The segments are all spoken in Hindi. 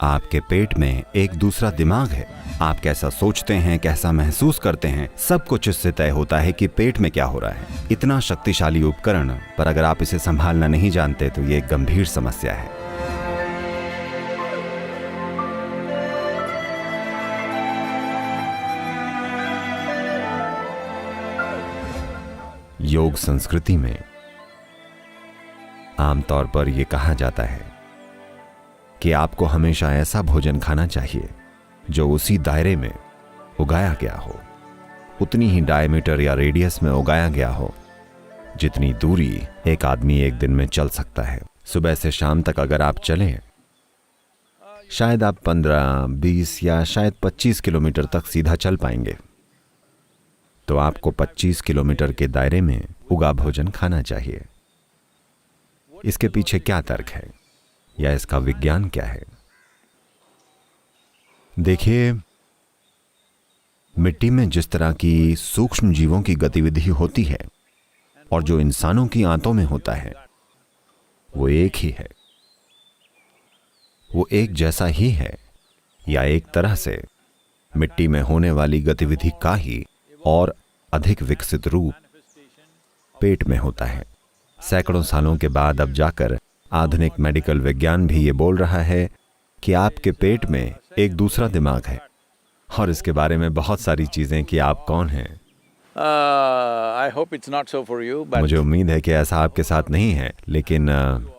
आपके पेट में एक दूसरा दिमाग है। आप कैसा सोचते हैं, कैसा महसूस करते हैं, सब कुछ इससे तय होता है कि पेट में क्या हो रहा है। इतना शक्तिशाली उपकरण, पर अगर आप इसे संभालना नहीं जानते तो ये एक गंभीर समस्या है। योग संस्कृति में आमतौर पर यह कहा जाता है कि आपको हमेशा ऐसा भोजन खाना चाहिए जो उसी दायरे में उगाया गया हो, उतनी ही डायमीटर या रेडियस में उगाया गया हो जितनी दूरी एक आदमी एक दिन में चल सकता है। सुबह से शाम तक अगर आप चलें, शायद आप 15, 20 या शायद 25 किलोमीटर तक सीधा चल पाएंगे। तो आपको 25 किलोमीटर के दायरे में उगा भोजन खाना चाहिए। इसके पीछे क्या तर्क है या इसका विज्ञान क्या है? देखिए, मिट्टी में जिस तरह की सूक्ष्म जीवों की गतिविधि होती है और जो इंसानों की आंतों में होता है, वो एक ही है। वो एक जैसा ही है, या एक तरह से मिट्टी में होने वाली गतिविधि का ही और अधिक विकसित रूप पेट में होता है। सैकड़ों सालों के बाद अब जाकर आधुनिक मेडिकल विज्ञान भी ये बोल रहा है कि आपके पेट में एक दूसरा दिमाग है, और इसके बारे में बहुत सारी चीजें कि आप कौन हैं। I hope it's not so for you, but मुझे उम्मीद है कि ऐसा आपके साथ नहीं है, लेकिन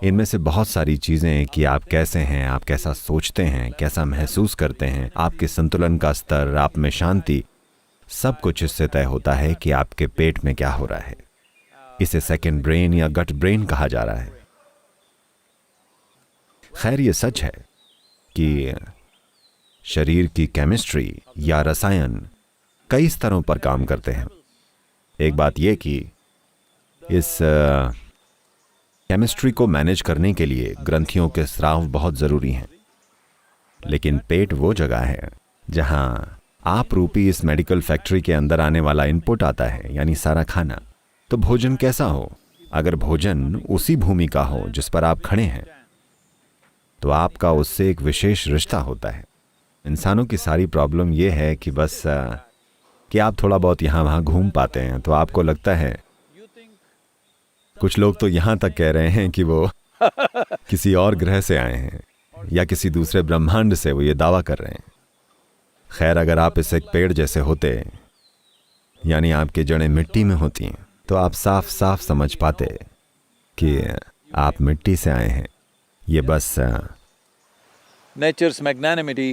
इनमें से बहुत सारी चीजें कि आप कैसे हैं, आप कैसा सोचते हैं, कैसा महसूस करते हैं, आपके संतुलन का स्तर, आप में शांति, सब कुछ इससे तय होता है कि आपके पेट में क्या हो रहा है। इसे सेकंड ब्रेन या गट ब्रेन कहा जा रहा है। खैर, ये सच है कि शरीर की केमिस्ट्री या रसायन कई स्तरों पर काम करते हैं। एक बात यह कि इस केमिस्ट्री को मैनेज करने के लिए ग्रंथियों के स्राव बहुत जरूरी हैं। लेकिन पेट वो जगह है जहां आप रूपी इस मेडिकल फैक्ट्री के अंदर आने वाला इनपुट आता है, यानी सारा खाना। तो भोजन कैसा हो? अगर भोजन उसी भूमि का हो जिस पर आप खड़े हैं, तो आपका उससे एक विशेष रिश्ता होता है। इंसानों की सारी प्रॉब्लम यह है कि बस कि आप थोड़ा बहुत यहाँ वहाँ घूम पाते हैं, तो आपको लगता है, कुछ लोग तो यहाँ तक कह रहे हैं कि वो किसी और ग्रह से आए हैं या किसी दूसरे ब्रह्मांड से, वो ये दावा कर रहे हैं। खैर, अगर आप इस एक पेड़ जैसे होते, यानी आपकी जड़ें मिट्टी में होती, तो आप साफ साफ समझ पाते कि आप मिट्टी से आए हैं। ये बस nature's magnanimity,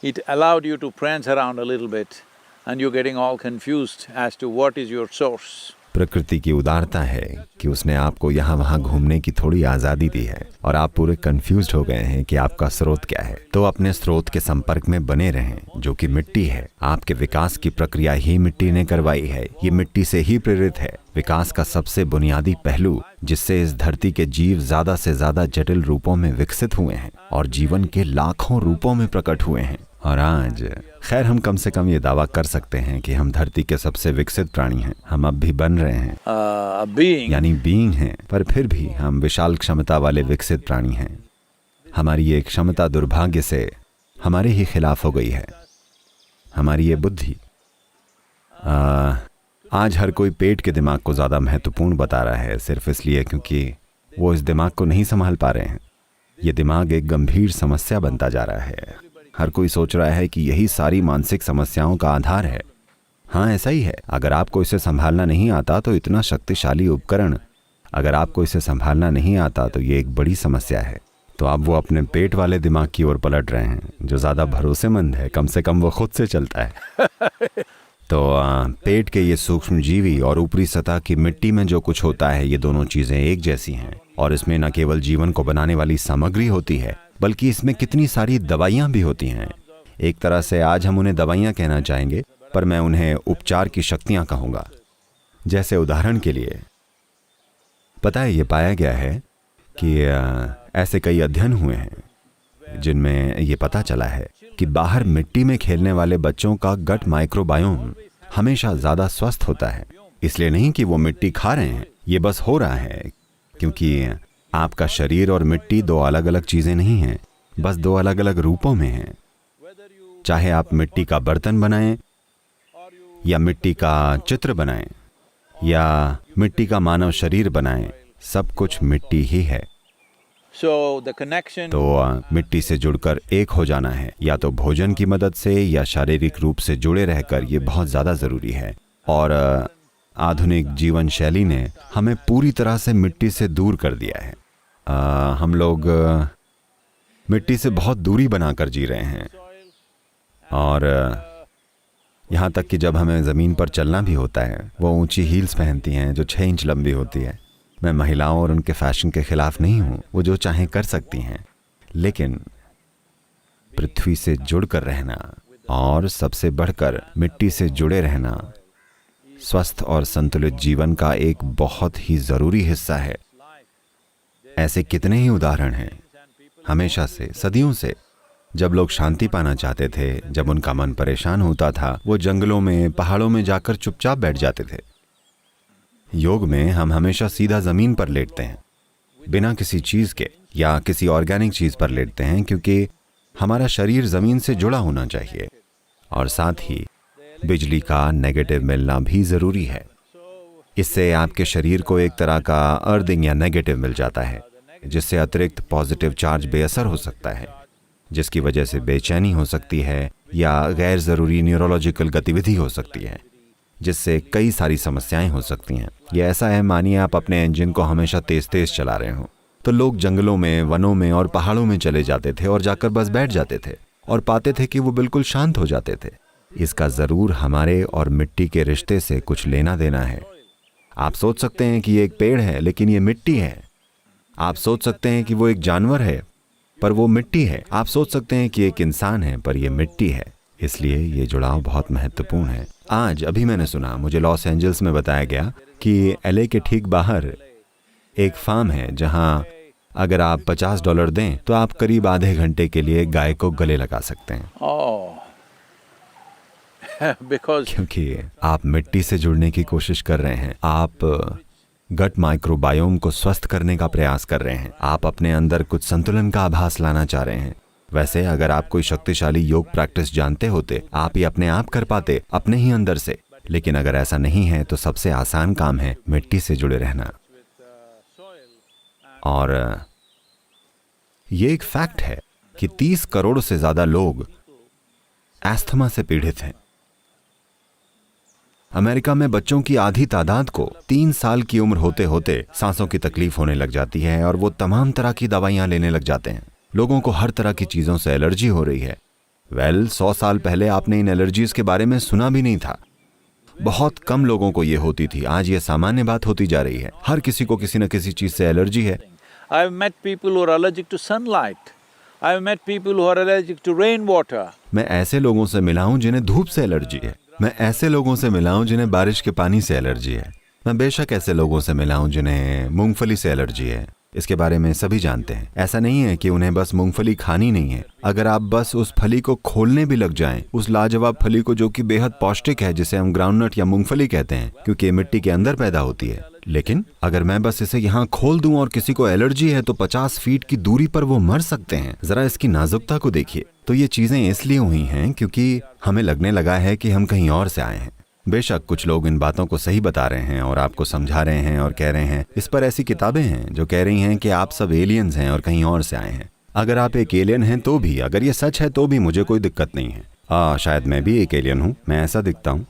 it allowed you to prance around a little bit and you're getting all confused as to what is your source. प्रकृति की उदारता है कि उसने आपको यहाँ वहाँ घूमने की थोड़ी आज़ादी दी है और आप पूरे कंफ्यूज्ड हो गए हैं कि आपका स्रोत क्या है। तो अपने स्रोत के संपर्क में बने रहें, जो कि मिट्टी है। आपके विकास की प्रक्रिया ही मिट्टी ने करवाई है, ये मिट्टी से ही प्रेरित है। विकास का सबसे बुनियादी पहलू जिससे इस धरती के जीव ज्यादा से ज्यादा जटिल रूपों में विकसित हुए हैं और जीवन के लाखों रूपों में प्रकट हुए हैं। और आज खैर, हम कम से कम ये दावा कर सकते हैं कि हम धरती के सबसे विकसित प्राणी हैं। हम अब भी बन रहे हैं, यानी बीइंग हैं, पर फिर भी हम विशाल क्षमता वाले विकसित प्राणी हैं। हमारी ये क्षमता दुर्भाग्य से हमारे ही खिलाफ हो गई है। हमारी ये बुद्धि आज हर कोई पेट के दिमाग को ज्यादा महत्वपूर्ण बता रहा है, सिर्फ इसलिए क्योंकि वो इस दिमाग को नहीं संभाल पा रहे हैं। ये दिमाग एक गंभीर समस्या बनता जा रहा है। हर कोई सोच रहा है कि यही सारी मानसिक समस्याओं का आधार है। हाँ, ऐसा ही है। अगर आपको इसे संभालना नहीं आता तो इतना शक्तिशाली उपकरण, अगर आपको इसे संभालना नहीं आता तो ये एक बड़ी समस्या है। तो आप वो अपने पेट वाले दिमाग की ओर पलट रहे हैं, जो ज़्यादा भरोसेमंद है, कम से कम वो खुद से चलता है। तो पेट के ये सूक्ष्म जीवी और ऊपरी सतह की मिट्टी में जो कुछ होता है, ये दोनों चीज़ें एक जैसी हैं। और इसमें न केवल जीवन को बनाने वाली सामग्री होती है, बल्कि इसमें कितनी सारी दवाइयाँ भी होती हैं। एक तरह से आज हम उन्हें दवाइयाँ कहना चाहेंगे, पर मैं उन्हें उपचार की शक्तियाँ कहूँगा। जैसे उदाहरण के लिए, पता है, ये पाया गया है कि ऐसे कई अध्ययन हुए हैं जिनमें ये पता चला है कि बाहर मिट्टी में खेलने वाले बच्चों का गट माइक्रोबायोम हमेशा ज़्यादा स्वस्थ होता है। इसलिए नहीं कि वो मिट्टी खा रहे हैं, ये बस हो रहा है क्योंकि आपका शरीर और मिट्टी दो अलग अलग चीज़ें नहीं हैं। बस दो अलग अलग रूपों में हैं। चाहे आप मिट्टी का बर्तन बनाएं या मिट्टी का चित्र बनाएं या मिट्टी का मानव शरीर बनाएं, सब कुछ मिट्टी ही है। So the connection तो मिट्टी से जुड़कर एक हो जाना है, या तो भोजन की मदद से या शारीरिक रूप से जुड़े रहकर, ये बहुत ज़्यादा ज़रूरी है। और आधुनिक जीवन शैली ने हमें पूरी तरह से मिट्टी से दूर कर दिया है। हम लोग मिट्टी से बहुत दूरी बनाकर जी रहे हैं। और यहाँ तक कि जब हमें ज़मीन पर चलना भी होता है, वो ऊंची हील्स पहनती हैं जो 6 इंच लंबी होती है। मैं महिलाओं और उनके फैशन के खिलाफ नहीं हूँ, वो जो चाहें कर सकती हैं, लेकिन पृथ्वी से जुड़कर रहना और सबसे बढ़कर मिट्टी से जुड़े रहना स्वस्थ और संतुलित जीवन का एक बहुत ही ज़रूरी हिस्सा है। ऐसे कितने ही उदाहरण हैं। हमेशा से, सदियों से, जब लोग शांति पाना चाहते थे, जब उनका मन परेशान होता था, वो जंगलों में, पहाड़ों में जाकर चुपचाप बैठ जाते थे। योग में हम हमेशा सीधा ज़मीन पर लेटते हैं, बिना किसी चीज़ के या किसी ऑर्गेनिक चीज़ पर लेटते हैं, क्योंकि हमारा शरीर ज़मीन से जुड़ा होना चाहिए। और साथ ही बिजली का नेगेटिव मिलना भी ज़रूरी है। इससे आपके शरीर को एक तरह का अर्थिंग या नेगेटिव मिल जाता है, जिससे अतिरिक्त पॉजिटिव चार्ज बेअसर हो सकता है, जिसकी वजह से बेचैनी हो सकती है या गैर ज़रूरी न्यूरोलॉजिकल गतिविधि हो सकती है, जिससे कई सारी समस्याएं हो सकती हैं। ये ऐसा है, मानिए आप अपने इंजन को हमेशा तेज़ तेज़ चला रहे हो, तो लोग जंगलों में, वनों में और पहाड़ों में चले जाते थे और जाकर बस बैठ जाते थे और पाते थे कि वो बिल्कुल शांत हो जाते थे। इसका ज़रूर हमारे और मिट्टी के रिश्ते से कुछ लेना देना है। आप सोच सकते हैं कि ये एक पेड़ है, लेकिन ये मिट्टी है। आप सोच सकते हैं कि वो एक जानवर है, पर वो मिट्टी है। आप सोच सकते हैं कि एक इंसान है, पर ये मिट्टी है। इसलिए ये जुड़ाव बहुत महत्वपूर्ण है। आज अभी मैंने सुना, मुझे लॉस एंजल्स में बताया गया कि LA के ठीक बाहर एक फार्म है जहां अगर आप $50 दें तो आप करीब आधे घंटे के लिए गाय को गले लगा सकते हैं। because क्योंकि आप मिट्टी से जुड़ने की कोशिश कर रहे हैं, आप गट माइक्रोबायोम को स्वस्थ करने का प्रयास कर रहे हैं, आप अपने अंदर कुछ संतुलन का आभास लाना चाह रहे हैं। वैसे अगर आप कोई शक्तिशाली योग प्रैक्टिस जानते होते, आप ये अपने आप कर पाते, अपने ही अंदर से। लेकिन अगर ऐसा नहीं है तो सबसे आसान काम है मिट्टी से जुड़े रहना। और ये एक फैक्ट है कि 30 करोड़ से ज्यादा लोग एस्थमा से पीड़ित हैं। अमेरिका में बच्चों की आधी तादाद को 3 साल की उम्र होते होते सांसों की तकलीफ होने लग जाती है और वो तमाम तरह की दवाइयां लेने लग जाते हैं। लोगों को हर तरह की चीजों से एलर्जी हो रही है। 100 साल पहले आपने इन एलर्जीज के बारे में सुना भी नहीं था। बहुत कम लोगों को ये होती थी। आज ये सामान्य बात होती जा रही है। हर किसी को किसी न किसी चीज से एलर्जी है। I've met people who are allergic to sunlight. I've met people who are allergic to rainwater. मैं ऐसे लोगों से मिला हूं जिन्हें धूप से एलर्जी है। मैं ऐसे लोगों से मिला हूं जिन्हें बारिश के पानी से एलर्जी है। मैं बेशक ऐसे लोगों से मिला हूं जिन्हें मूंगफली से एलर्जी है। इसके बारे में सभी जानते हैं। ऐसा नहीं है कि उन्हें बस मूंगफली खानी नहीं है। अगर आप बस उस फली को खोलने भी लग जाएं, उस लाजवाब फली को जो कि बेहद पौष्टिक है, जिसे हम ग्राउंडनट या मूंगफली कहते हैं, क्योंकि ये मिट्टी के अंदर पैदा होती है। लेकिन अगर मैं बस इसे यहाँ खोल दूं और किसी को एलर्जी है तो 50 फीट की दूरी पर वो मर सकते हैं। जरा इसकी नाजुकता को देखिए। तो ये चीजें इसलिए हुई हैं क्योंकि हमें लगने लगा है कि हम कहीं और से आए हैं। बेशक कुछ लोग इन बातों को सही बता रहे हैं और आपको समझा रहे हैं और कह रहे हैं। इस पर ऐसी किताबें हैं जो कह रही हैं कि आप सब एलियंस हैं और कहीं और से आए हैं। अगर आप एक एलियन हैं तो भी, अगर ये सच है तो भी मुझे कोई दिक्कत नहीं है। शायद मैं भी एक एलियन हूँ, मैं ऐसा दिखता हूँ।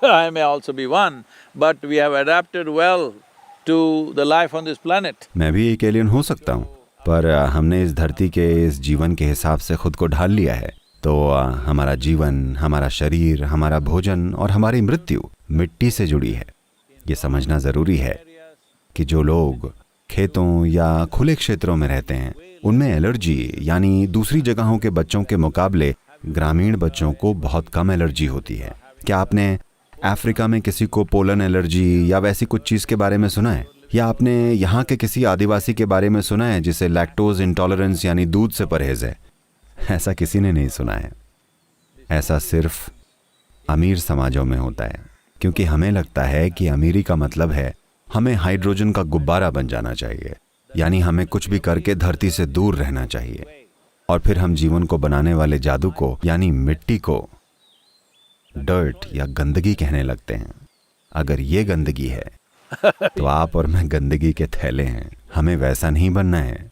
I may also be one, but we have adapted well to the life on this planet. मैं भी एक एलियन हो सकता हूँ, पर हमने इस धरती के इस जीवन के हिसाब से खुद को ढाल लिया है। तो हमारा जीवन, हमारा शरीर, हमारा भोजन और हमारी मृत्यु मिट्टी से जुड़ी है। ये समझना ज़रूरी है कि जो लोग खेतों या खुले क्षेत्रों में रहते हैं, उनमें एलर्जी, यानी दूसरी जगहों के बच्चों के मुकाबले ग्रामीण बच्चों को बहुत कम एलर्जी होती है। क्या आपने अफ्रीका में किसी को पोलन एलर्जी या वैसी कुछ चीज़ के बारे में सुना है? या आपने यहाँ के किसी आदिवासी के बारे में सुना है जिसे लैक्टोज इंटॉलरेंस यानी दूध से परहेज है? ऐसा किसी ने नहीं सुना है। ऐसा सिर्फ अमीर समाजों में होता है, क्योंकि हमें लगता है कि अमीरी का मतलब है हमें हाइड्रोजन का गुब्बारा बन जाना चाहिए। यानी हमें कुछ भी करके धरती से दूर रहना चाहिए। और फिर हम जीवन को बनाने वाले जादू को यानी मिट्टी को डर्ट या गंदगी कहने लगते हैं। अगर ये गंदगी है तो आप और मैं गंदगी के थैले हैं। हमें वैसा नहीं बनना है।